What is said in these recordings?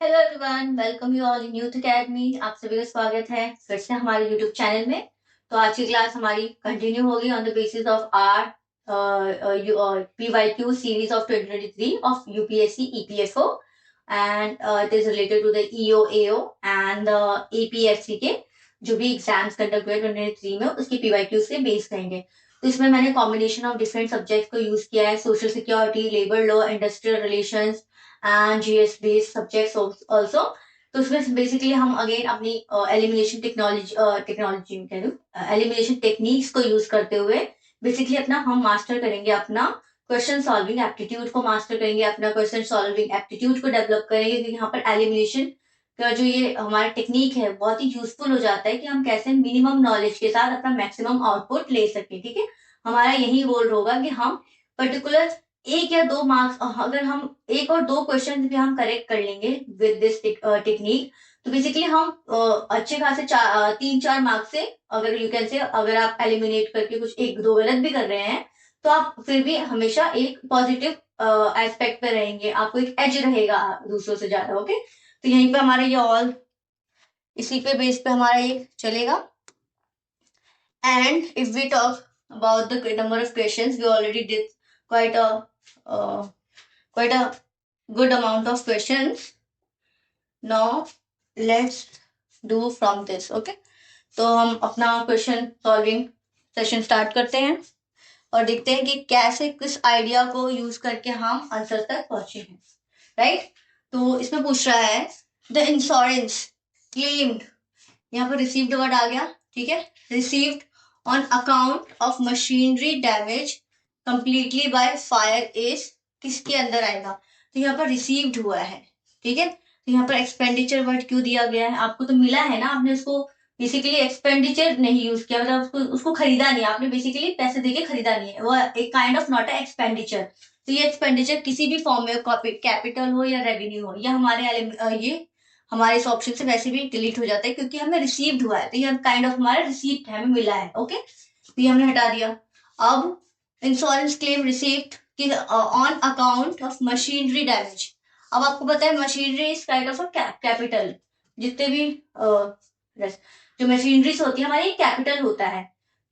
Hello everyone, welcome you all in youth academy. आप सभी का स्वागत है फिर से हमारे यूट्यूब चैनल में। तो आज की क्लास हमारी कंटिन्यू होगी on the basis of our PYQ series of 2023 of UPSC EPFO and it is related to the EO AO and APSC के जो भी एग्जाम्स कंडक्ट हुए 2023 में उसकी पीवाईक्यू से बेस करेंगे। तो इसमें मैंने कॉम्बिनेशन ऑफ डिफरेंट सब्जेक्ट को यूज किया है, social security, labour law, industrial relations and GS based subjects also. तो उसमें बेसिकली हम अगेन अपनी एलिमिनेशन टेक्नोलॉजी कह दूं एलिमिनेशन टेक्निक्स को यूज करते हुए बेसिकली अपना हम मास्टर करेंगे, अपना क्वेश्चन सॉल्विंग एप्टीट्यूड को मास्टर करेंगे, अपना क्वेश्चन सॉल्विंग एप्टीट्यूड को डेवलप करेंगे। क्योंकि यहाँ पर एलिमिनेशन का जो ये हमारा टेक्निक है बहुत ही यूजफुल हो जाता है कि हम कैसे मिनिमम नॉलेज के साथ अपना मैक्सिमम आउटपुट ले सकें। ठीक है, हमारा यही गोल होगा कि हम पर्टिकुलर एक या दो मार्क्स, अगर हम एक और दो क्वेश्चन भी हम करेक्ट कर लेंगे विद दिस टेक्निक, तो बेसिकली हम अच्छे खासे 3-4 मार्क्स से, अगर यू कैन से, अगर आप एलिमिनेट करके कुछ एक दो गलत भी कर रहे हैं तो आप फिर भी हमेशा एक पॉजिटिव एस्पेक्ट पे रहेंगे, आपको एक एज रहेगा दूसरों से ज्यादा। ओके, तो यहीं पे हमारा ये ऑल इसी पे बेस पे हमारा ये चलेगा। And if we talk about the number of questions, we already did quite a uh, quite a good amount of questions. Now let's do from this. Okay, तो हम अपना क्वेश्चन सॉल्विंग सेशन स्टार्ट करते हैं और देखते हैं कि कैसे किस आइडिया को यूज करके हम आंसर तक पहुंचे हैं। राइट, तो इसमें पूछ रहा है द इंश्योरेंस क्लेम्ड, यहाँ पर रिसीव्ड वर्ड आ गया। ठीक है, received on account of machinery damage completely by fire is किसके अंदर आएगा? तो यहाँ पर रिसीव्ड हुआ है। ठीक है, तो यहाँ पर एक्सपेंडिचर वर्ड क्यों दिया गया है? आपको तो मिला है ना, आपने उसको बेसिकली एक्सपेंडिचर नहीं यूज किया, मतलब उसको खरीदा नहीं, आपने बेसिकली पैसे देके खरीदा नहीं है, वो एक काइंड ऑफ नॉट एक्सपेंडिचर। तो ये एक्सपेंडिचर किसी भी फॉर्म में, कैपिटल हो या रेवेन्यू हो, या ये हमारे इस ऑप्शन से वैसे भी डिलीट हो जाता है क्योंकि हमें रिसीव्ड हुआ है, तो ये काइंड ऑफ हमारा रिसीप्ट है, हमें मिला है। ओके, तो ये हमने हटा दिया। अब insurance claim received on account of machinery damage. अब आपको पता है machinery is kind of a capital. जितने भी जो मशीनरीज होती है हमारी कैपिटल होता है,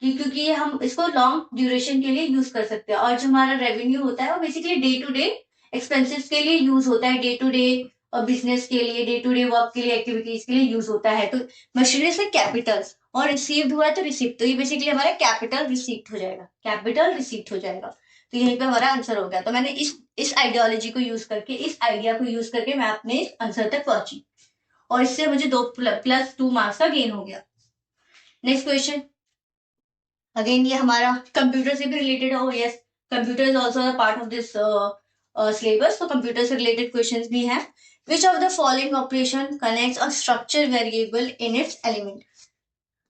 क्योंकि ये हम इसको लॉन्ग ड्यूरेशन के लिए यूज कर सकते हैं। और जो हमारा रेवेन्यू होता है वो basically day to day expenses के लिए यूज होता है, डे टू डे और बिजनेस के लिए, डे टू डे वर्क के लिए, एक्टिविटीज के लिए यूज होता है। तो मशीनरी से कैपिटल, और रिसीव्ड हुआ है तो रिसिप्ट, तो ये बेसिकली हमारा कैपिटल रिसिप्ट हो जाएगा, कैपिटल रिसिप्ट हो जाएगा। तो यहीं पे हमारा आंसर हो गया। तो मैंने इस आइडियोलॉजी को यूज करके, इस आइडिया को यूज करके मैं अपने आंसर तक पहुंची और इससे मुझे 2+2 मार्क्स का गेन हो गया। नेक्स्ट क्वेश्चन, अगेन ये हमारा कंप्यूटर से भी रिलेटेड है। Yes, computer is also part of this syllabus, तो कंप्यूटर से रिलेटेड क्वेश्चंस भी हैं। विच of the following operation connects a structure variable in its element?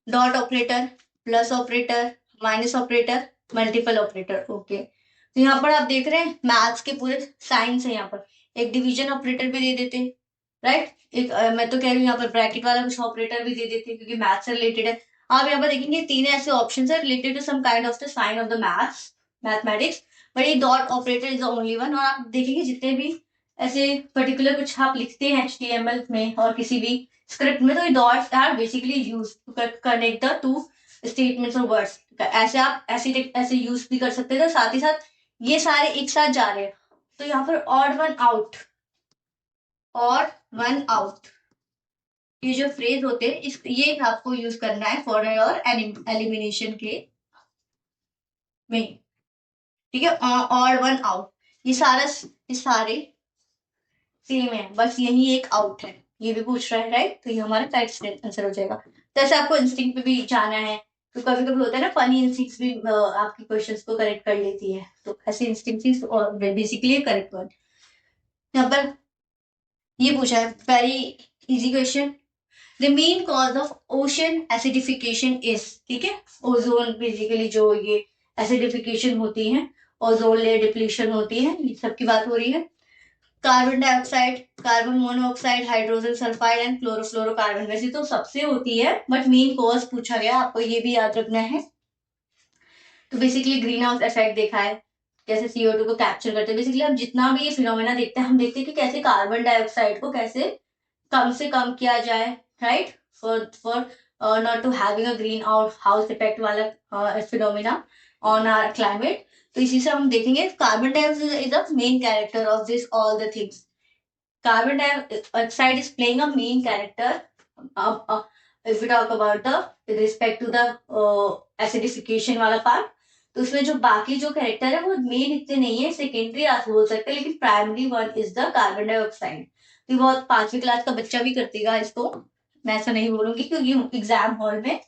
Dot operator, plus operator, minus operator, multiple operator. Okay, तो यहाँ पर आप देख रहे हैं मैथ्स के पूरे साइंस है। यहाँ पर एक डिवीजन ऑपरेटर भी दे देते, राइट। एक मैं तो कह रही हूँ यहाँ पर ब्रैकेट वाला कुछ ऑपरेटर भी दे देते क्योंकि मैथ्स से रिलेटेड है। आप यहाँ पर देखेंगे तीन ऐसे ऑप्शन है related to some kind of the sign of the mathematics, but ये dot operator is the only one. और आप देखेंगे जितने भी ऐसे पर्टिकुलर कुछ आप लिखते हैं HTML में और किसी भी स्क्रिप्ट में, तो ये dots are basically use to connect the two statements और वर्ड्स। ऐसे आप ऐसे यूज भी कर सकते थे, साथ ही साथ ये सारे एक साथ जा रहे हैं। तो यहाँ पर odd one out, odd one out, ये जो फ्रेज होते हैं ये आपको यूज करना है फॉर योर एलिमिनेशन के में। ठीक है, ऑड वन आउट, ये सारे सेम है, बस यही एक आउट है। ये भी पूछ रहा है, राइट। तो ये हमारा करेक्ट आंसर हो जाएगा। तो ऐसे आपको इंस्टिंक्ट पे भी जाना है, तो कभी कभी होता है ना फनी इंस्टिंक्ट्स भी आपके क्वेश्चंस को करेक्ट कर लेती है, तो ऐसे इंस्टिंक्ट्स बेसिकली करेक्ट वन। यहाँ पर ये पूछा है very easy question, the main cause of ocean acidification is. ठीक है, ओजोन बेसिकली जो ये एसिडिफिकेशन होती है, ओजोन लेयर डिप्लीशन होती है, ये सबकी बात हो रही है। Carbon dioxide, carbon monoxide, hydrogen sulphide and chlorofluorocarbon, वैसे तो सबसे होती है बट मेन कॉज पूछा गया, आपको ये भी याद रखना है। तो बेसिकली ग्रीन हाउस इफेक्ट देखा है, कैसे CO2 को कैप्चर करते हैं। बेसिकली हम जितना भी ये फिनोमेना देखते हैं, हम देखते हैं कि कैसे कार्बन डाइऑक्साइड को कैसे कम से कम किया जाए, right, for not to having a green out house effect वाला फिनोमिना ऑन आवर क्लाइमेट। तो इसी से हम देखेंगे carbon dioxide is the main character of this all the things. Carbon dioxide is playing a main character if we talk about the with respect to the acidification वाला part. तो उसमें जो बाकी जो कैरेक्टर है वो मेन इतने नहीं है, सेकेंडरी आप बोल सकते हैं, लेकिन primary one is the carbon dioxide. तो बहुत 5वीं क्लास का बच्चा भी कर देगा इसको, मैं ऐसा नहीं बोलूंगी, क्योंकि एग्जाम हॉल में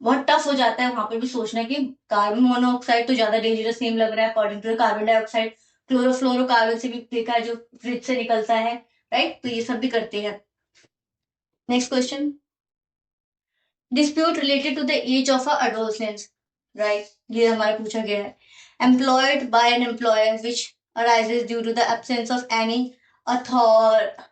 बहुत टफ हो जाता है वहां पर भी सोचना कि कार्बन मोनोऑक्साइड तो ज्यादा डेंजरस नेम लग रहा है according to carbon dioxide. Chlorofluorocarbon से भी देखा है जो फ्रिज से निकलता है, राइट, तो ये सब भी करते हैं। Next question, dispute related to the age of adolescence, right, ये हमारा पूछा गया है। Employed by an employer which arises due to the absence of any authentic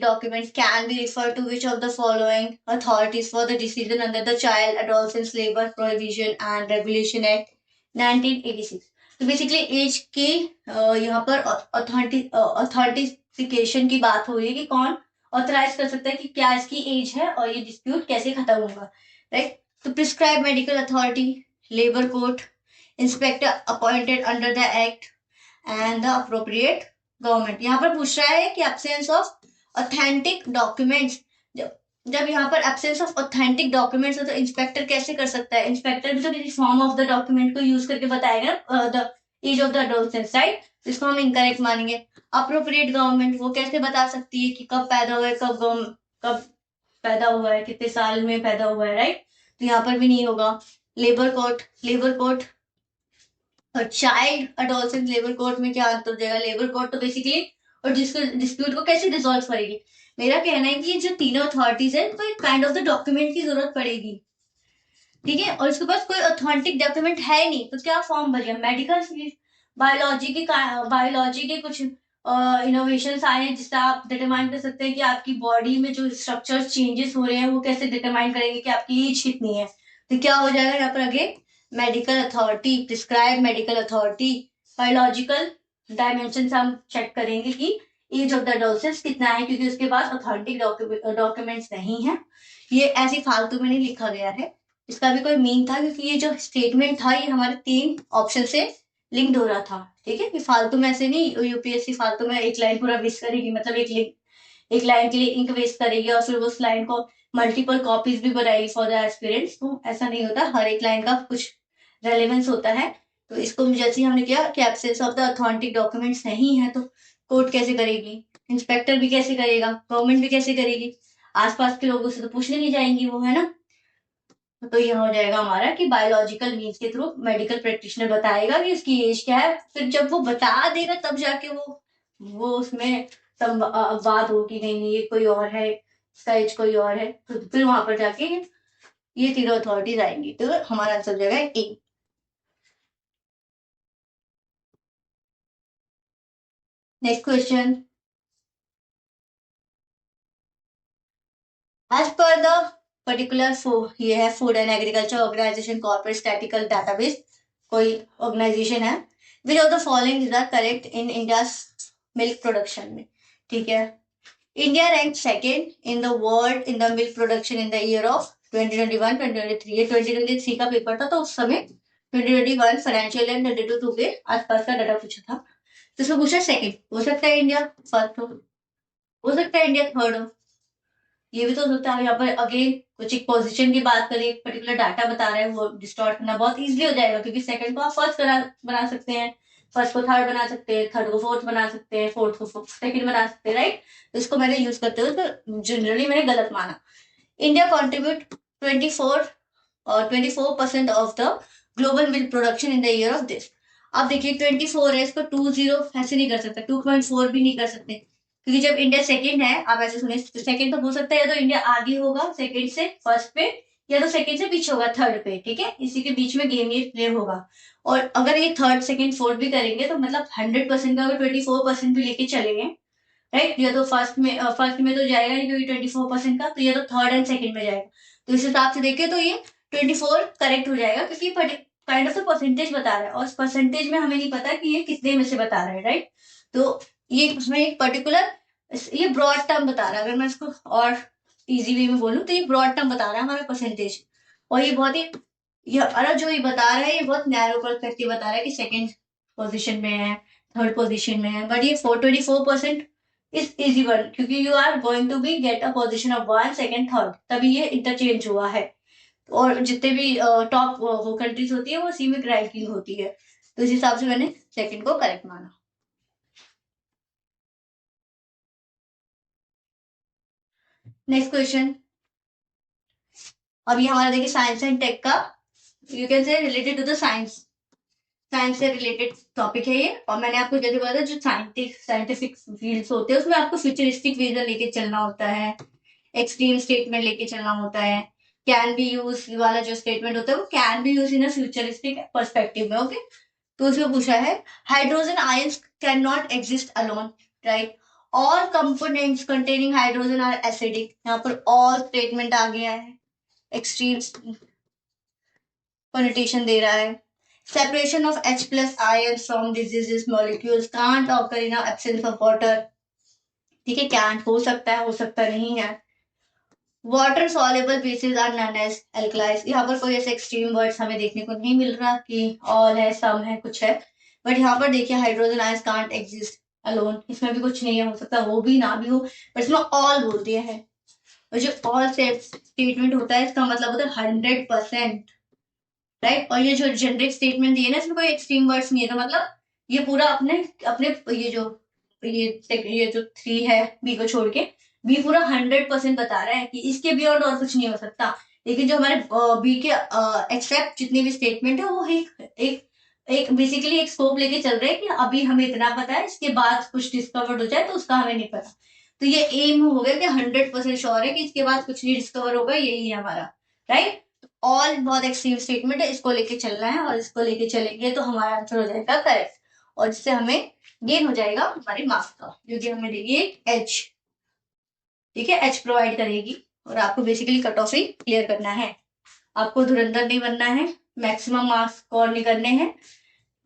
document can be referred to which of the following authorities for the decision under the Child Adolescent Labor Prohibition and Regulation Act 1986। तो basically as की यहाँ पर अथॉरिटिफिकेशन की बात हो रही है कि कौन ऑथराइज कर सकता है कि क्या इसकी एज है और ये डिस्प्यूट कैसे खत्म होगा, राइट। तो prescribe medical authority, labour court, inspector appointed under the act and the appropriate government. यहाँ पर पूछ रहा है कि एब्सेंस ऑफ ऑथेंटिक डॉक्यूमेंट्स, जब यहाँ पर एब्सेंस ऑफ ऑथेंटिक डॉक्यूमेंट्स है तो इंस्पेक्टर कैसे कर सकता है? इंस्पेक्टर भी तो किसी फॉर्म ऑफ द डॉक्यूमेंट को यूज करके बताएगा the age of the adolescence, right, इसको हम इनकरेक्ट मानेंगे। अप्रोप्रिएट गवर्नमेंट वो कैसे बता सकती है कि कब पैदा हुआ है, कब पैदा हुआ है, कितने साल में पैदा हुआ है, राइट, तो यहाँ पर भी नहीं होगा। लेबर कोर्ट और चाइल्ड अडोलसेंट लेबर कोर्ट में क्या अंतर हो जाएगा? लेबर कोर्ट तो बेसिकली और जिसको डिस्प्यूट को कैसे डिसॉल्व करेगी? मेरा कहना है कि ये जो तीनों अथॉरिटीज है तो एक काइंड ऑफ द डॉक्यूमेंट की जरूरत पड़ेगी, ठीक है, और इसके पास कोई ऑथेंटिक डॉक्यूमेंट है नहीं तो क्या फॉर्म भरिए? मेडिकल बायोलॉजी के कुछ इनोवेशन आए हैं जिससे आप डिटरमाइन कर सकते हैं कि आपकी बॉडी में जो स्ट्रक्चर चेंजेस हो रहे हैं वो कैसे डिटरमाइन करेंगे कि आपकी एज कितनी है। तो क्या हो जाएगा यहाँ पर आगे? Medical authority, prescribe medical authority, biological dimension हम चेक करेंगे कि एज ऑफ द एडोलसेंस कितना है, क्योंकि उसके पास ऑथेंटिक डॉक्यूमेंट्स नहीं है। ये ऐसे फालतू में नहीं लिखा गया है, इसका भी कोई मीन था, क्योंकि ये जो स्टेटमेंट था ये हमारे 3 ऑप्शन से लिंक्ड हो रहा था, ठीक है, कि फालतू में ऐसे नहीं यूपीएससी फालतू में एक लाइन पूरा वेस्ट करेगी, मतलब एक लाइन के लिए इंक वेस्ट करेगी और फिर उस लाइन को मल्टीपल कॉपीज भी बनाएगी फॉर द एस्पिरेंट्स। तो ऐसा नहीं होता, हर एक लाइन का कुछ रेलेवेंस होता है। तो इसको जैसे हमने किया कि absence of the authentic documents नहीं है तो कोर्ट कैसे करेगी, इंस्पेक्टर भी कैसे करेगा, गवर्नमेंट भी कैसे करेगी, आसपास के लोगों से तो पूछने नहीं जाएंगी वो, है ना। तो यह हो जाएगा हमारा कि बायोलॉजिकल मीन्स के थ्रू मेडिकल प्रैक्टिशनर बताएगा कि उसकी एज क्या है, फिर जब वो बता देगा तब जाके वो उसमें बात होगी, नहीं नहीं ये कोई और है, इसका एज कोई और है, तो फिर वहां पर जाके ये तीनों अथॉरिटीज आएंगी। तो हमारा आंसर हो जाएगा A. Next question, as per the particular ये है food and agriculture organization corporate statistical database, कोई ऑर्गेनाइजेशन है, which of the following is the correct in India milk production में, ठीक है। India rank second in the world in the milk production in the year of 2021-2023। ये 2023 का paper था, तो उस समय 2021 फाइनेंशियल ईयर 2022 के आसपास का डाटा पूछा था। तो इसमें पूछा सेकंड, हो सकता है इंडिया फर्स्ट हो सकता है इंडिया थर्ड हो, ये भी तो हो सकता है। यहाँ पर अगेन कुछ एक पोजीशन की बात करें, एक पर्टिकुलर डाटा बता रहे हैं, वो डिस्टॉर्ट करना बहुत इजीली हो जाएगा, क्योंकि सेकंड को आप फर्स्ट बना सकते हैं, फर्स्ट को थर्ड बना सकते हैं, थर्ड को फोर्थ बना सकते हैं, फोर्थ को सेकंड बना सकते हैं, राइट। तो इसको मैंने यूज करते हुए तो जनरली मैंने गलत माना। India contribute 24% of the global milk production in the year of this. अब देखिए 24 है, इसको 20 ऐसे नहीं कर सकते, 2.4 भी नहीं कर सकते, क्योंकि जब इंडिया सेकंड है, आप ऐसे सुने, सेकंड तो हो सकता है या तो इंडिया आगे होगा सेकंड से फर्स्ट पे, या तो सेकंड से पीछे होगा थर्ड पे, ठीक है, इसी के बीच में गेम ये प्ले होगा। और अगर ये थर्ड सेकंड फोर्थ भी करेंगे तो मतलब 100% का अगर 24% भी लेके चलेंगे, राइट, या तो फर्स्ट में तो जाएगा नहीं क्योंकि 24% का, तो ये तो थर्ड एंड सेकंड में जाएगा। तो इस हिसाब से देखें तो ये 24 करेक्ट हो जाएगा, क्योंकि काइंड ऑफ परसेंटेज बता रहा है और परसेंटेज में हमें नहीं पता कि ये कितने में से बता रहा है, राइट। तो ये उसमें एक पर्टिकुलर ये ब्रॉड टर्म बता रहा है, अगर मैं इसको और इजी वे में बोलूं तो ये ब्रॉड टर्म बता रहा है हमारा परसेंटेज। और ये बहुत ही, ये अरे जो ये बता रहा है ये बहुत नैरो पर्सपेक्टिव बता रहा है कि सेकंड पोजीशन में है, थर्ड पोजीशन में है, बट ये 424% इज इजी वन, क्योंकि you are going to be get a position of one second third, तभी ये इंटरचेंज हुआ है। और जितने भी टॉप वो कंट्रीज होती है वो सीमित रैंकिंग होती है, तो इस हिसाब से मैंने सेकंड को करेक्ट माना। नेक्स्ट क्वेश्चन, अभी हमारा देखिए साइंस एंड टेक का, you can say related to the science, science से रिलेटेड टॉपिक है ये। और मैंने आपको जैसे बोला था जो साइंटिफिक फील्ड्स होते हैं उसमें आपको फ्यूचरिस्टिक विजन लेके चलना होता है, एक्सट्रीम स्टेटमेंट लेके चलना होता है। कैन बी यूज वाला जो स्टेटमेंट होता है वो can be use in a futuristic perspective में, ओके। तो उसमें पूछा है hydrogen ions can not exist alone, right. All components containing hydrogen are acidic, यहाँ पर ऑल स्टेटमेंट आ गया है, एक्सट्रीम connotation दे रहा है। Separation of H plus ions from diseases molecules can't occur in the absence of water, ठीक है, can't हो सकता है, हो सकता नहीं है। Water soluble bases are known as alkalis, यहाँ पर कोई ऐसे एक्सट्रीम वर्ड्स हमें देखने को नहीं मिल रहा कि ऑल है, सम है, कुछ है, बट यहाँ पर देखिए hydrogen ions can't exist alone, इसमें भी कुछ नहीं है, हो सकता हो भी ना भी हो, पर इसमें ऑल बोल दिया है। और जो ऑल स्टेटमेंट होता है इसका मतलब होता है 100%, राइट। और ये जो जेनरिक स्टेटमेंट दिए ना इसमें कोई एक्सट्रीम वर्ड्स नहीं है, तो मतलब ये पूरा अपने अपने ये जो थ्री है बी को छोड़ के, बी पूरा 100% बता रहा है कि इसके बियॉन्ड और कुछ नहीं हो सकता। लेकिन जो हमारे बी के एक्सेप्ट जितने भी स्टेटमेंट है वो एक एक बेसिकली एक स्कोप लेके चल रहे हैं कि अभी हमें इतना पता है, इसके बाद कुछ डिस्कवर्ड हो जाए तो उसका हमें नहीं पता। तो ये एम हो गया कि 100% श्योर है कि इसके बाद कुछ नहीं डिस्कवर होगा, यही है हमारा, राइट। ऑल बहुत एक्सट्रीम स्टेटमेंट है, इसको लेके चलना है और इसको लेके चलेंगे तो हमारा आंसर हो जाएगा करेक्ट, और इससे हमें गेन हो जाएगा हमारे मार्क्स का, क्योंकि हमें देगी एच, ठीक है, एच प्रोवाइड करेगी। और आपको बेसिकली कट ऑफ ही क्लियर करना है, आपको धुरंधर नहीं बनना है, मैक्सिमम मार्क्स स्कोर नहीं करने हैं,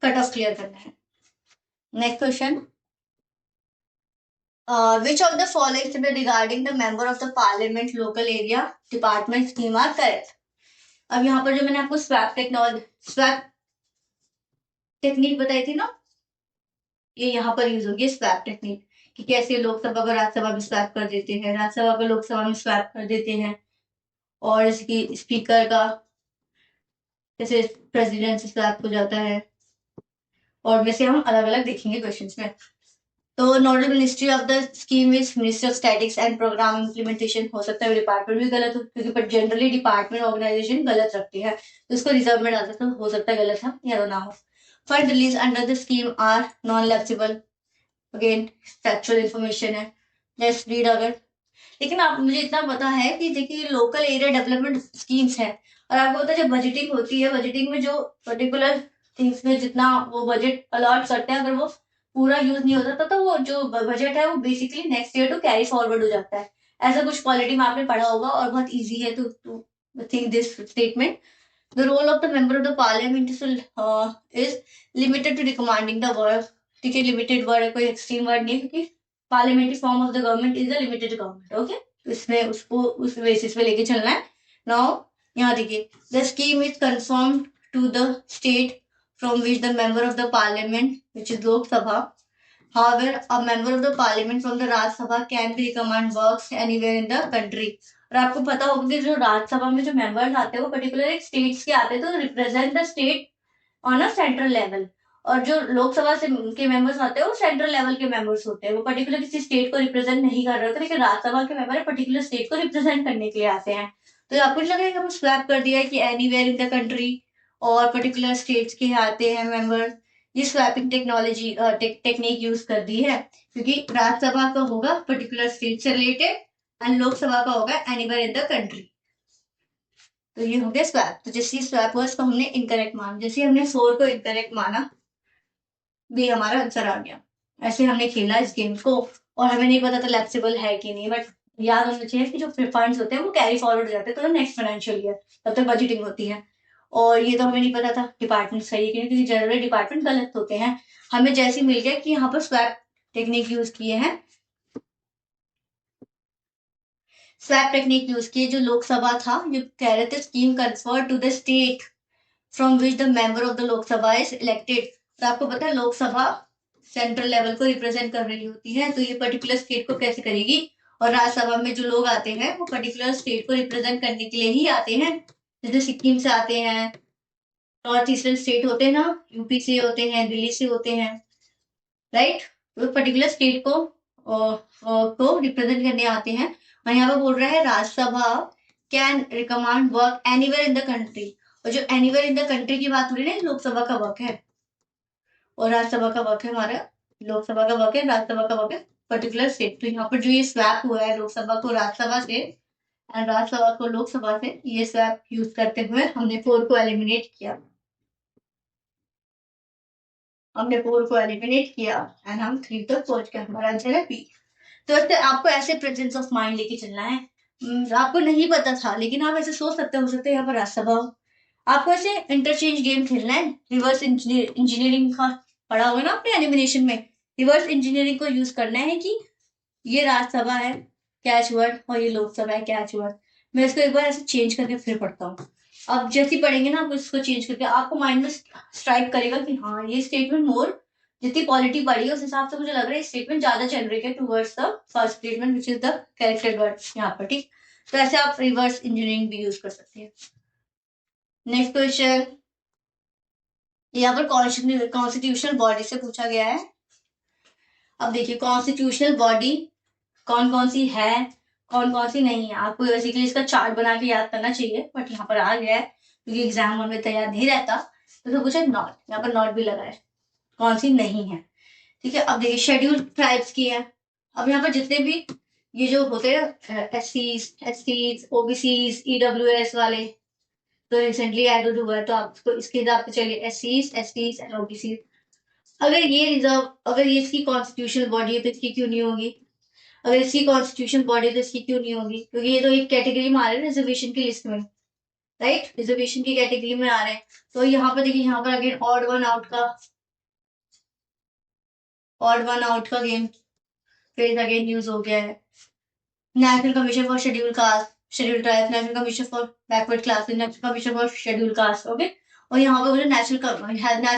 कट ऑफ क्लियर करना है। Next question, which of the following statement regarding the member of the parliament local area department scheme are correct? अब यहाँ पर जो मैंने आपको स्वैप टेक्नोलॉजी स्वैप टेक्निक बताई थी ना, ये यहाँ पर यूज होगी स्वैप टेक्निक, कि कैसे लोकसभा को राज्यसभा में स्वैप कर देते हैं, राज्यसभा को लोकसभा में स्वैप कर देते हैं, और इसकी स्पीकर का जैसे प्रेसिडेंट से स्वैप हो जाता है, और वैसे हम अलग अलग देखेंगे क्वेश्चंस में। तो nodal ministry of the scheme is ministry of statics and programme implementation, हो सकता है डिपार्टमेंट भी गलत हो, क्योंकि पर जनरली डिपार्टमेंट ऑर्गेनाइजेशन गलत रखती है, तो इसको रिजर्व में डाल सकते हो सकता है गलत है या ना हो। Fund release under the scheme are non lapsable, again factual information है, लेट्स रीड अगर। लेकिन आप मुझे इतना पता है कि देखिए लोकल एरिया डेवलपमेंट स्कीम्स है, और आपको पता है जब बजटिंग होती है, बजटिंग में जो पर्टिकुलर थिंग्स में जितना वो बजट अलॉट करते हैं, अगर वो पूरा यूज नहीं होता तो वो जो बजट है वो basically next year to carry forward हो जाता है। ऐसा कुछ क्वालिटी में आपने पढ़ा होगा और बहुत ईजी है to think this statement. The role of the member of the parliament is limited to recommending the word, ठीक है, लिमिटेड वर्ड है, कोई एक्सट्रीम वर्ड नहीं है, क्योंकि parliamentary form of the government is the limited government, okay. तो इसमें उसको उस बेसिस पे लेके चलना है। नाउ यहाँ देखिए, the scheme is confirm to the state from which the member of the parliament which is Lok Sabha, however a member of the parliament from the Rajya Sabha can be recommend works anywhere in the country। और आपको पता होगा कि जो राज्यसभा में जो members आते हैं वो पर्टिकुलर एक स्टेट्स के आते हैं, तो represent the state on a central level. और जो लोकसभा से के मेंबर्स आते हैं वो सेंट्रल लेवल के मेंबर्स होते हैं, वो पर्टिकुलर किसी स्टेट को रिप्रेजेंट नहीं कर रहे होते, लेकिन राज्यसभा के मेंबर पर्टिकुलर स्टेट को रिप्रेजेंट करने के लिए आते हैं। तो आपको नहीं लगेगा हम स्वैप कर दिया है कि एनीवेयर इन द कंट्री और पर्टिकुलर स्टेट्स के आते हैं मेंबर, ये स्वैपिंग टेक्नोलॉजी टेक्निक यूज कर दी है, क्योंकि राज्यसभा का होगा पर्टिकुलर स्टेट से रिलेटेड एंड लोकसभा का होगा एनीवेयर इन द कंट्री। तो ये हो गया स्वैप। तो जैसे स्वैप हुआ इसको हमने इनकरेक्ट माना, जैसे हमने 4 को इनकरेक्ट माना, भी हमारा आंसर आ गया। ऐसे हमने खेला इस गेम को, और हमें नहीं पता था लैप्सेबल है कि नहीं, बट याद होना चाहिए कि जो फंड्स होते हैं वो कैरी फॉरवर्ड हो जाते हैं तो नेक्स्ट फाइनेंशियल ईयर, तब तक बजटिंग होती है। और ये तो हमें नहीं पता था डिपार्टमेंट सही है कि नहीं, क्योंकि जनरली डिपार्टमेंट गलत होते हैं। हमें जैसे मिल गया कि यहाँ पर स्वैप टेक्निक यूज किए हैं, स्वैप टेक्निक यूज की। जो लोकसभा था, जो कह रहे थे scheme confer to the state from which the member of the Lok Sabha is elected. तो आपको पता है लोकसभा सेंट्रल लेवल को रिप्रेजेंट कर रही होती है, तो ये पर्टिकुलर स्टेट को कैसे करेगी। और राज्यसभा में जो लोग आते हैं वो पर्टिकुलर स्टेट को रिप्रेजेंट करने के लिए ही आते हैं। जैसे सिक्किम से आते हैं, नॉर्थ ईस्टर्न स्टेट होते हैं ना, यूपी से होते हैं, दिल्ली से होते हैं, राइट। तो पर्टिकुलर स्टेट को रिप्रेजेंट करने आते हैं। और यहाँ पे बोल रहा है Rajya Sabha can recommend work anywhere in the country. और जो एनीवेयर इन द कंट्री की बात हो रही है ना, लोकसभा का वर्क है और राज्यसभा का वर्क है हमारा। लोकसभा का वर्क है, राज्यसभा का वर्क है पर्टिकुलर स्टेट। तो यहाँ पर जो ये स्वैप हुआ है लोकसभा को राज्यसभा से एंड राज्यसभा को लोकसभा से, ये स्वैप यूज करते हुए हमने 4 को एलिमिनेट किया। हमने 4 को एलिमिनेट किया एंड हम 3 तक पहुंच गए। हमारा आंसर है बी। तो ऐसे आपको ऐसे प्रेजेंस ऑफ माइंड लेके चलना है। आपको नहीं पता था लेकिन आप ऐसे सोच सकते हो सकते हैं यहाँ पर राज्यसभा हो। आपको ऐसे इंटरचेंज गेम खेलना है। रिवर्स इंजीनियरिंग का पढ़ा हुआ ना आपने एलिमिनेशन में। रिवर्स इंजीनियरिंग को यूज करना है कि ये राज्यसभा है कैच वर्ड और ये लोकसभा है कैच वर्ड। मैं इसको एक बार ऐसे चेंज करके फिर पढ़ता हूँ। अब जैसे ही पढ़ेंगे ना आप इसको चेंज करके, आपको माइंड में स्ट्राइक करेगा कि हाँ ये स्टेटमेंट मोर, जितनी पॉलिटी बढ़ी है उस हिसाब से मुझे लग रहा है स्टेटमेंट ज्यादा जेनरिक है towards the first statement which is the character word यहाँ पर, ठीक। तो ऐसे आप रिवर्स इंजीनियरिंग भी यूज कर सकते हैं। नेक्स्ट क्वेश्चन, यहाँ पर कॉन्स्टिट्यूशनल बॉडी से पूछा गया है। अब देखिए कॉन्स्टिट्यूशनल बॉडी कौन कौन सी है, कौन कौन सी नहीं है। आपको बेसिकली इसका चार्ट बना के याद करना चाहिए, बट यहाँ पर आ गया है क्योंकि एग्जाम में तैयार नहीं रहता। तो कुछ है नॉट, यहाँ पर नॉट भी लगा है, कौन सी नहीं है, ठीक है। अब देखिए शेड्यूल ट्राइब्स की है। अब यहाँ पर जितने भी ये जो होते हैं एस सी ओबीसी ईडब्ल्यूएस वाले, तो रिसेंटली एडेड हुआ है, तो आपको इसके हिसाब से चलिए एस सी एंड ओबीसी। अगर ये इसकी कॉन्स्टिट्यूशनल बॉडी है तो इसकी क्यों नहीं होगी। अगर इसकी कॉन्स्टिट्यूशन बॉडी तो इसकी क्यों नहीं होगी, क्योंकि ये तो एक कैटेगरी में आ रहे हैं रिजर्वेशन की लिस्ट में, राइट। रिजर्वेशन की कैटेगरी में आ रहे हैं। तो यहाँ पर देखिए, यहाँ पर अगेन ऑड वन आउट का गेम फिर अगेन यूज हो गया है। National commission for schedule caste, schedule tribe, national commission for backward classes, national commission for schedule caste, okay. और यहाँ पर बोले नेशनल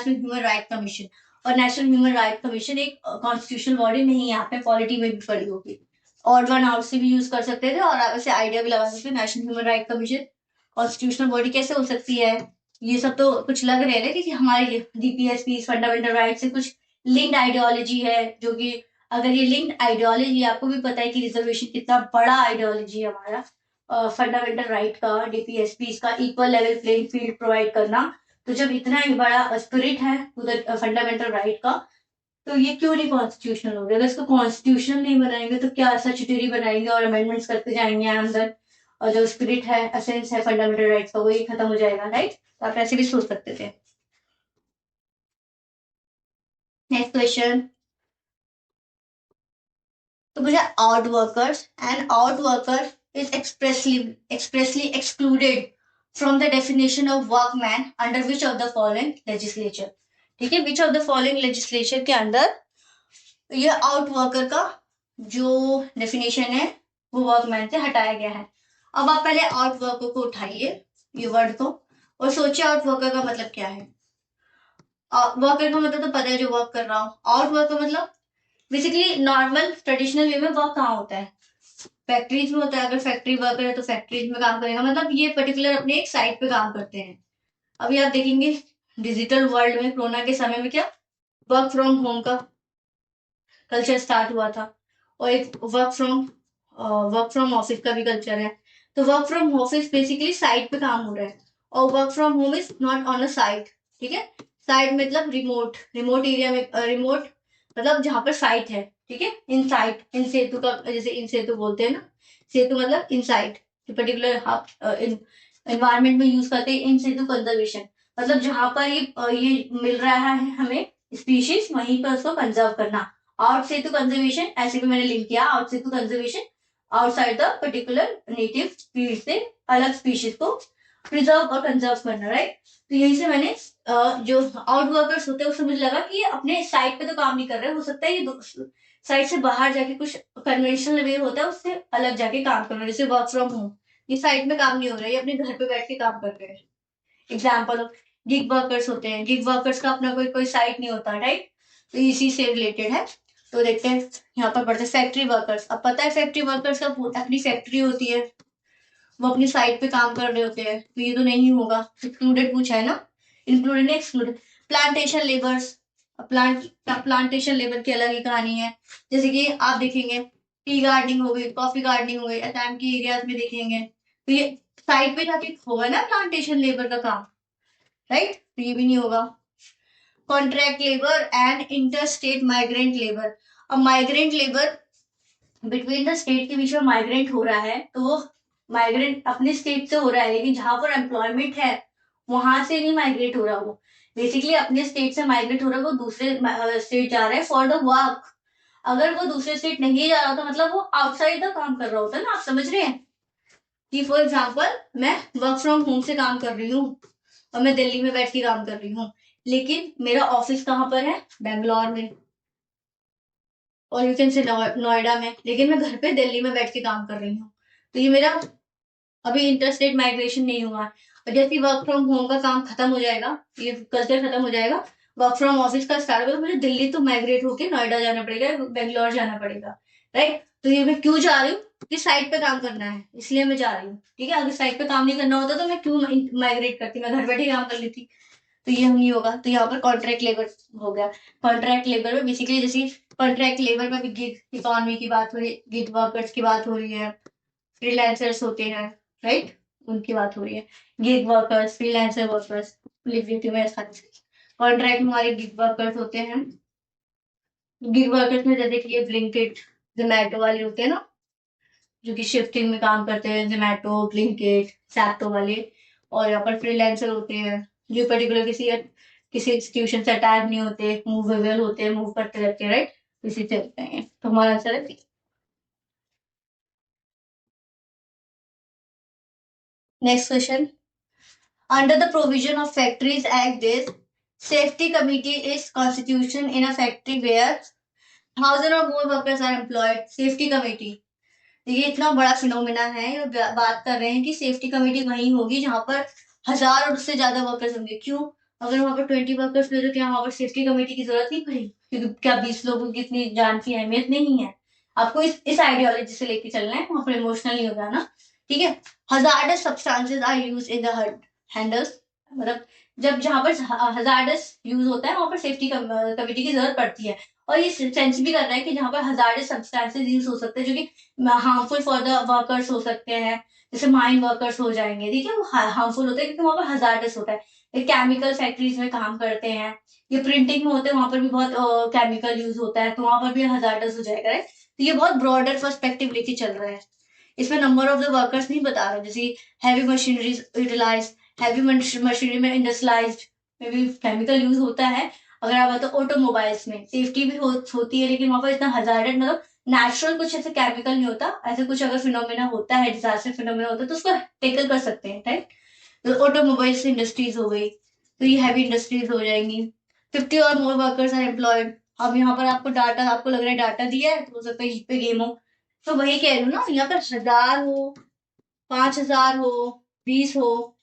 ह्यूमन राइट कमीशन। और नेशनल ह्यूमन राइट कमीशन एक कॉन्स्टिट्यूशनल बॉडी नहीं है, आपने पॉलिटी में भी पढ़ी होगी। ऑड वन आउट से भी यूज कर सकते थे और आप ऐसे आइडिया भी लगा सकते हैं national human right commission constitutional body कैसे हो सकती है। ये सब तो कुछ लग रहे हैं कि हमारे डीपीएसपी फंडामेंटल राइट से कुछ लिंक्ड आइडियोलॉजी है, जो कि अगर ये लिंक्ड आइडियोलॉजी, आपको भी पता है कि रिजर्वेशन कितना बड़ा आइडियोलॉजी है हमारा फंडामेंटल राइट का, डीपीएसपी का equal level playing field provide करना। तो जब इतना ही बड़ा स्पिरिट है उधर फंडामेंटल राइट का, तो ये क्यों नहीं कॉन्स्टिट्यूशनल हो गया। अगर इसको कॉन्स्टिट्यूशनल नहीं बनाएंगे तो क्या ऐसा चिटेरी बनाएंगे और अमेंडमेंट्स करते जाएंगे अंदर, और जो स्पिरिट है एसेंस है फंडामेंटल राइट्स का वो ही खत्म हो जाएगा, राइट। तो आप ऐसे भी सोच सकते थे। नेक्स्ट क्वेश्चन, तो मुझे out workers and out worker is expressly excluded from the definition of workman under which of the following legislature, ठीक है। which of the following legislature के अंदर ये आउट वर्कर का जो डेफिनेशन है वो वर्कमैन से हटाया गया है। अब आप पहले आउट वर्कर को उठाइए, ये वर्ड को, और सोचिए आउट वर्कर का मतलब क्या है। वर्कर का मतलब तो पता है जो वर्क कर रहा हूँ। आउट वर्कर मतलब बेसिकली नॉर्मल ट्रेडिशनल वे में वर्क कहाँ होता है, फैक्ट्रीज में होता है। अगर फैक्ट्री वर्कर है तो फैक्ट्रीज में काम करेगा, मतलब ये पर्टिकुलर अपने एक साइट पे काम करते हैं। अभी आप देखेंगे डिजिटल वर्ल्ड में कोरोना के समय में क्या वर्क फ्रॉम होम का कल्चर स्टार्ट हुआ था, और एक वर्क फ्रॉम ऑफिस का भी कल्चर है। तो work from office basically site पे काम हो रहा है, और work from home is not on a site, ठीक है। साइट मतलब रिमोट एरिया में, रिमोट मतलब जहां पर साइट है, ठीक है। इन साइट, इन सेतु का जैसे इन सेतु बोलते हैं ना, सेतु मतलब इन साइट, पर्टिकुलर एनवायरमेंट में यूज करते हैं इन सेतु कंजर्वेशन, मतलब जहां पर ये मिल रहा है हमें स्पीशीज, वहीं पर उसको कंजर्व करना। आउट सेतु कंजर्वेशन ऐसे भी मैंने लिंक किया, out Setu conservation outside the particular native field से अलग स्पीशीज को प्रिजर्व और कंजर्व करना, राइट। तो यही से मैंने जो आउट वर्कर्स होते हैं उससे मुझे लगा कि ये अपने साइट पे तो काम नहीं कर रहे, हो सकता है ये साइट से बाहर जाके कुछ कन्वेंशनल वे होता है उससे अलग जाके काम करना, जैसे वर्क फ्रॉम होम। ये साइट में काम नहीं हो रहा है, ये अपने घर पे बैठ के काम कर रहे हैं। एग्जाम्पल गिग वर्कर्स होते हैं, गिग वर्कर्स का अपना कोई कोई साइट नहीं होता, राइट। तो इसी से रिलेटेड है। तो देखते हैं यहाँ पर पढ़ते हैं फैक्ट्री वर्कर्स। अब पता है फैक्ट्री वर्कर्स का अपनी फैक्ट्री होती है, वो अपनी साइट पे काम कर रहे होते हैं, तो ये तो नहीं होगा, इंक्लूडेड पूछा है ना, इंक्लूडेड नहीं excluded. Plantation labours, plantation labour की अलग ही कहानी है। जैसे कि आप देखेंगे टी गार्डनिंग हो गई, कॉफी गार्डनिंग हो गई, असम की एरियाज में देखेंगे, तो ये साइट पे जाके होगा ना प्लांटेशन लेबर का काम, राइट। तो ये भी नहीं होगा। Contract labour and inter state migrant labour. अब migrant labour between the state के बीच में माइग्रेंट हो रहा है, तो वो माइग्रेंट अपने स्टेट से हो रहा है, लेकिन जहां पर एम्प्लॉयमेंट है वहां से नहीं माइग्रेट हो रहा, वो बेसिकली अपने स्टेट से माइग्रेट हो रहा है, वो दूसरे स्टेट जा रहा है फॉर द वर्क। अगर वो दूसरे स्टेट नहीं जा रहा तो मतलब वो आउटसाइड द काम कर रहा होता है ना, आप समझ रहे हैं। कि फॉर एग्जाम्पल मैं वर्क फ्रॉम होम से काम कर रही हूँ और मैं दिल्ली में बैठ के काम कर रही हूँ, लेकिन मेरा ऑफिस कहाँ पर है, बेंगलोर में, और यू कैन से नोएडा में, लेकिन मैं घर पे दिल्ली में बैठ के काम कर रही हूँ। तो ये मेरा अभी इंटरस्टेट माइग्रेशन नहीं हुआ। और जैसे वर्क फ्रॉम होम का काम खत्म हो जाएगा, ये कल्चर खत्म हो जाएगा, वर्क फ्रॉम ऑफिस का स्टार्ट होगा, तो मुझे दिल्ली तो माइग्रेट होके नोएडा जाना पड़ेगा, बेंगलोर जाना पड़ेगा, राइट। तो ये मैं क्यों जा रही हूँ, कि साइट पे काम करना है इसलिए मैं जा रही हूँ, ठीक है। अगर साइट पे काम नहीं करना होता तो मैं क्यों माइग्रेट करती, मैं घर बैठे काम कर लेती। तो ये नहीं होगा। तो यहाँ पर कॉन्ट्रैक्ट लेबर हो गया। कॉन्ट्रैक्ट लेबर में बेसिकली जैसे कॉन्ट्रैक्ट लेबर में भी गिग इकोनॉमी की बात हो रही है, गिग वर्कर्स की बात हो रही है, फ्रीलांसर्स होते हैं, राइट, उनकी बात हो रही है। गिग वर्कर्स, फ्रीलांसर वर्कर्स, लिख देती हूँ मैं सारी। कॉन्ट्रैक्ट में हमारे गिग वर्कर्स होते हैं। गिग वर्कर्स में जैसे कि ये ब्लिंकिट, जोमैटो वाले होते हैं ना, जो कि शिफ्टिंग में काम करते हैं, जोमैटो, ब्लिंकिट, सैप्टो वाले। और यहाँ पर फ्रीलांसर होते हैं, जो पर्टिकुलर किसी इंस्टीट्यूशन से अटैच नहीं होते, मूवेबल होते हैं, मूव करते रहते हैं, राइट, इसी से होते हैं। तो हमारा आंसर है next question. Under the provision of Factories Act, this safety committee is constitution in a factory where thousand or more workers are employed. Safety committee, ये इतना बड़ा फिनोमिना है, ये बात कर रहे हैं कि सेफ्टी कमेटी वहीं होगी जहां पर 1000 और उससे ज्यादा वर्कर्स होंगे। क्यों, अगर वहां पर 20 वर्कर्स हुए तो क्या वहां पर सेफ्टी कमेटी की जरूरत नहीं पड़ी, क्योंकि क्या 20 लोगों की इतनी जान की अहमियत नहीं है। आपको इस आइडियोलॉजी से लेके चलना है, वहां पर इमोशनल नहीं होगा ना, ठीक है। Hazardous substances are use in the handles, मतलब जब जहां पर हजार्डस यूज होता है वहां पर सेफ्टी कमेटी की जरूरत पड़ती है। और ये सेंस भी कर रहा है कि जहां पर हजार्डस सब्सटेंसेस यूज हो सकते हैं जो कि हार्मफुल फॉर द वर्कर्स हो सकते हैं, जैसे माइन वर्कर्स हो जाएंगे, ठीक है, वो हार्मफुल होते हैं क्योंकि वहां पर हजार्डस होता है। ये केमिकल फैक्ट्रीज में काम करते हैं, ये प्रिंटिंग में होते हैं, वहां पर भी बहुत केमिकल यूज होता है, तो वहां पर भी हजार्डस हो जाएगा, राइट। तो ये बहुत ब्रॉडर पर्सपेक्टिव लेके चल रहा है। इसमें नंबर ऑफ द वर्कर्स नहीं बता रहा, जैसे heavy machineries utilise, heavy machinery में इंडस्ट्रियलाइज्ड में भी केमिकल यूज होता है। अगर आप बताओ ऑटोमोबाइल्स में सेफ्टी भी होती है, लेकिन वहां पर इतना हजार्डेड मतलब नेचुरल कुछ ऐसे केमिकल नहीं होता, ऐसे कुछ अगर फिनोमेना होता है, डिजास्टर फिनोमेना होता है तो उसको टेकल कर सकते हैं, राइट। तो ऑटोमोबाइल्स इंडस्ट्रीज हो गई, तो ये हैवी इंडस्ट्रीज हो जाएंगी। 50 और मोर वर्कर्स आर एम्प्लॉयड। अब यहाँ पर आपको डाटा, आपको लग रहा है डाटा दिया है तो हो सकता है इस पे गेम हो, तो वही कह रही हूँ ना, यहाँ पर 1000 हो, 5000 हो, 20 हो,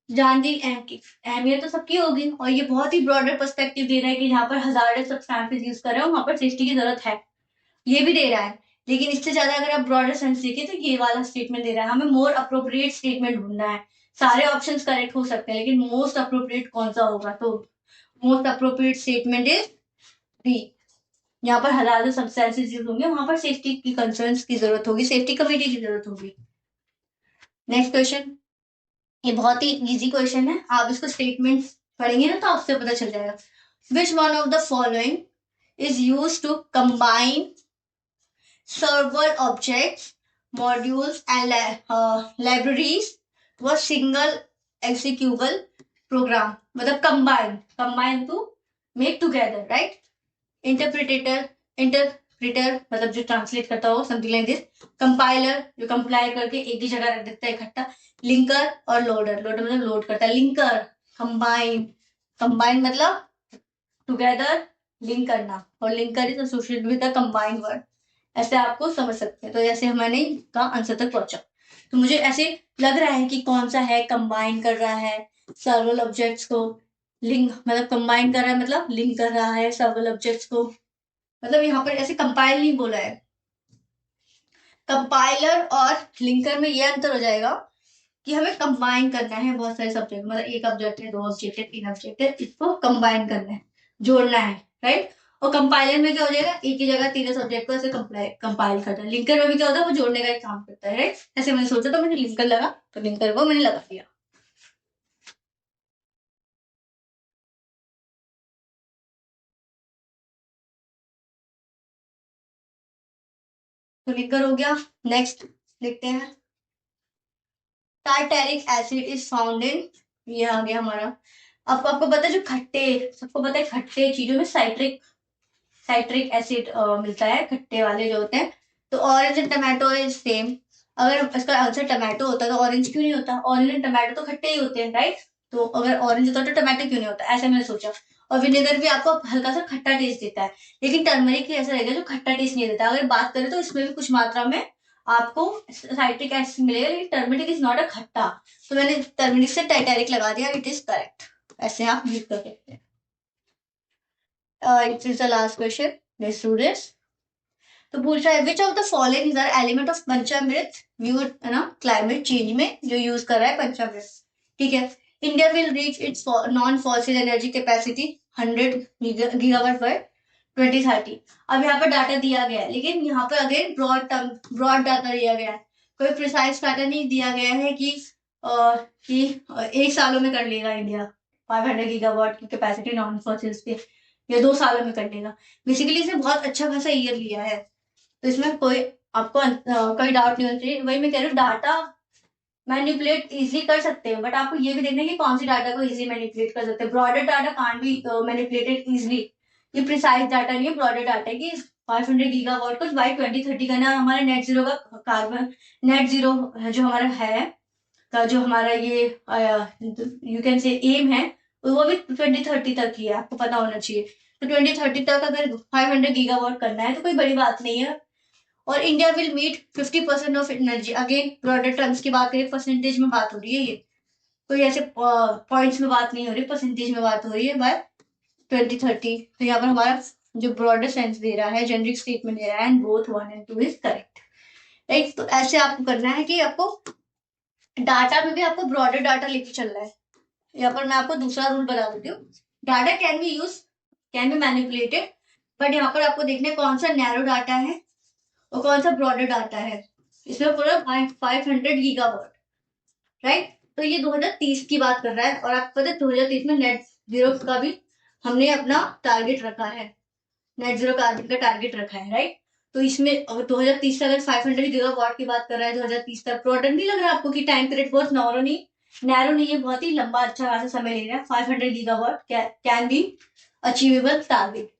जान दी अहमियत तो सबकी होगी। और ये बहुत ही ब्रॉडर पर्सपेक्टिव दे रहा है कि जहाँ पर हजार्डस सब्सटेंसेस यूज कर रहे हो वहां पर सेफ्टी की जरूरत है, ये भी दे रहा है। लेकिन इससे ज्यादा अगर आप ब्रॉडर सेंस देखें तो ये वाला स्टेटमेंट दे रहा है, हमें मोर अप्रोप्रिएट स्टेटमेंट ढूंढना है। सारे ऑप्शंस करेक्ट हो सकते हैं, लेकिन मोस्ट अप्रोप्रिएट कौन सा होगा, तो most appropriate statement is B. यहाँ पर हजारों सब्सटेंसेस यूज होंगे, वहां पर सेफ्टी की कंसर्न्स की जरूरत होगी, सेफ्टी कमेटी की जरूरत होगी। नेक्स्ट क्वेश्चन, ये बहुत ही इजी क्वेश्चन है, आप इसको स्टेटमेंट पढ़ेंगे ना तो आपसे पता चल जाएगा। Which one of the following is use to combine server objects, modules, and libraries was single executable program. मतलब combine to make together, right? Interpreter मतलब जो ट्रांसलेट करता हो, समथिंग लाइक दिस। कंपाइलर जो कंपाइल करके एक ही जगह रख देता है इकट्ठा। लिंकर और लोडर मतलब लोड करता है। लिंकर कंबाइन, कंबाइन मतलब टुगेदर, लिंक करना, और linker is associated with the combined word, ऐसे आपको समझ सकते हैं। तो ऐसे हमारे का आंसर तक पहुंचा। तो मुझे ऐसे लग रहा है कि कौन सा है कंबाइन कर रहा है सर्वल ऑब्जेक्ट्स को, लिंक मतलब कंबाइन कर रहा है मतलब लिंक कर रहा है सर्वल ऑब्जेक्ट्स को, मतलब यहाँ पर ऐसे कंपाइल नहीं बोला है। कंपाइलर और लिंकर में ये अंतर हो जाएगा कि हमें कंबाइन करना है बहुत सारे सब्जेक्ट, मतलब एक ऑब्जेक्ट है, दो ऑब्जेक्ट है, तीन ऑब्जेक्ट है, इसको कंबाइन करना है, जोड़ना है, राइट। और कंपाइलर में क्या हो जाएगा, एक ही जगह तीनों सब्जेक्ट को ऐसे कंपाइल करना है। लिंकर में भी क्या होता है, वो जोड़ने का एक काम करता है, राइट। ऐसे मैंने सोचा तो मुझे लिंकर लगा, तो लिंकर को मैंने लगा दिया। तो लिंकर हो गया। नेक्स्ट लिखते हैं, tartaric acid is found in, ये आ गया हमारा। आपको आपको पता है जो खट्टे, सबको पता है खट्टे चीजों में साइट्रिक साइट्रिक एसिड मिलता है, खट्टे वाले जो होते हैं। तो orange and tomato is same. अगर इसका आंसर टमाटो होता तो ऑरेंज क्यों नहीं होता, ऑरेंज एंड टमाटो तो खट्टे ही होते हैं, राइट। तो अगर ऑरेंज होता तो टमाटो क्यों नहीं होता, ऐसे मैंने सोचा। और विनेगर भी आपको हल्का सा खट्टा टेस्ट देता है, लेकिन टर्मरिक ऐसा रहेगा जो खट्टा टेस्ट नहीं देता। अगर बात करें तो इसमें भी कुछ मात्रा में आपको साइट्रिक एसिड मिलेगा, लेकिन टर्मरिक इज नॉट अ खट्टा। तो मैंने टर्मरिक से टाइटेरिक लगा दिया, इट इज करेक्ट। ऐसे आप यूज कर सकते हैं। It is the last question, let's do this. तो पूछ रहा है which of the following is the element of Panchamrit viewed है ना क्लाइमेट चेंज में जो यूज कर रहा है पंचामृत, ठीक है। India will reach its non fossil energy capacity 100 gigawatt by 2030। अब यहाँ पर डाटा दिया गया है, लेकिन यहाँ पर अगेन ब्रॉड डाटा दिया गया है, कोई प्रिसाइज डाटा नहीं दिया गया है कि एक सालों में कर लेगा इंडिया 500 गीगावाट की कैपेसिटी नॉन फॉसिल्स के, या 2 सालों में कर लेगा। बेसिकली इसने बहुत अच्छा खासा ईयर लिया है, तो इसमें कोई आपको कोई डाउट नहीं होना चाहिए। वही मैं कह रही हूँ, डाटा मैनिपुलेट इजी कर सकते हैं, बट आपको ये भी देखना है कि कौन सी डाटा को इजी मैनिपुलेट कर सकते हैं। Broader data can't be manipulated easily, ये प्रिसाइज डाटा नहीं है, ब्रॉडर डाटा है कि 500 गीगावाट को बाई 2030 करना हमारा नेट जीरो का कार्बन, नेट जीरो जो हमारा है का जो हमारा ये यू कैन से एम है, वो भी 2030 तक ही है, आपको पता होना चाहिए। तो 2030 तक अगर 500 गीगावाट करना है तो कोई बड़ी बात नहीं है। और India will meet 50% of energy, again product terms की बात करें, परसेंटेज में बात हो रही है, ये कोई ऐसे पॉइंट्स में बात नहीं हो रही, परसेंटेज में बात हो रही है बाय 2030। तो यहाँ पर हमारा जो ब्रॉडर सेंस दे रहा है, जेनरिक स्टेटमेंट दे रहा है, and both 1 and 2 is correct, right. तो ऐसे आपको करना है कि आपको डाटा में भी आपको ब्रॉडर डाटा लेके चलना है। यहाँ पर मैं आपको दूसरा रूल बता देती हूँ, data can be use, can be manipulated, but यहाँ पर आपको देखना है कौन सा नैरो डाटा है और कौन सा ब्रॉडर डाटा है। इसमें पूरा 500 गीगावाट, राइट। तो ये 2030 की बात कर रहा है, और आपको पता है 2030 में नेट जीरो का भी हमने अपना टारगेट रखा है, नेट जीरो कार्बन का टारगेट रखा है, राइट। तो इसमें अगर 2030 तक अगर 500 गीगावाट की बात कर रहा है 2030 तक, प्रोडक्ट नहीं लग रहा आपको कि टाइम पीरियड बहुत नैरो नहीं है, बहुत ही लंबा अच्छा खासा समय ले रहा है। 500 gigawatt can be achievable target.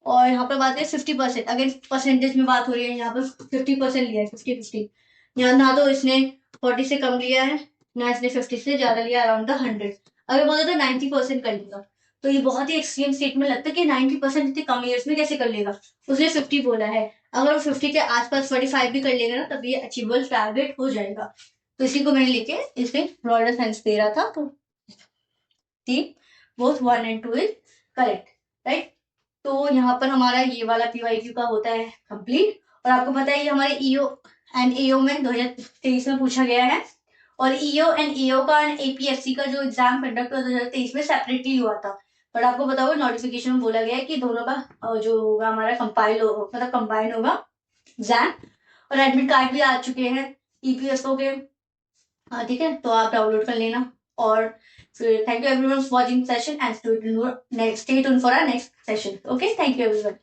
और यहाँ पर बात है 50%, अगर परसेंटेज में बात हो रही है, यहाँ पर 50% लिया है, 50-50। यहाँ ना तो इसने 40 से कम लिया है, ना इसने 50 से ज्यादा लिया, अराउंड द 100। अगर बोले तो 90% कर लेगा, तो ये बहुत ही एक्सट्रीम स्टेटमेंट लगता है कि 90% इतने कम ईयर्स में कैसे कर लेगा। उसने 50 बोला है, अगर वो 50 के आसपास 45 भी कर लेगा ना, तब ये अचीवेबल टारगेट हो जाएगा। तो इसी को मैंने लेके इसे ब्रॉडर सेंस दे रहा था। तो both 1 and 2 is correct, right. तो यहाँ पर हमारा ये वाला पीवाईक्यू का होता है कंप्लीट। और आपको पता है ये हमारे ईओ एंड एओ में 2023 में पूछा गया है, और ईओ एंड एओ का एपीएससी का जो एग्जाम कंडक्ट हुआ 2023 में सेपरेटली हुआ था। बट आपको पता होगा नोटिफिकेशन में बोला गया है कि दोनों का जो होगा हमारा कंपाइल हो, मतलब कंबाइन होगा एग्जाम। और एडमिट कार्ड भी आ चुके हैं ईपीएसओ के, हाँ ठीक है, तो आप डाउनलोड कर लेना। और फिर thank you everyone for watching session, and stay tuned for our next session. Okay, thank you everyone.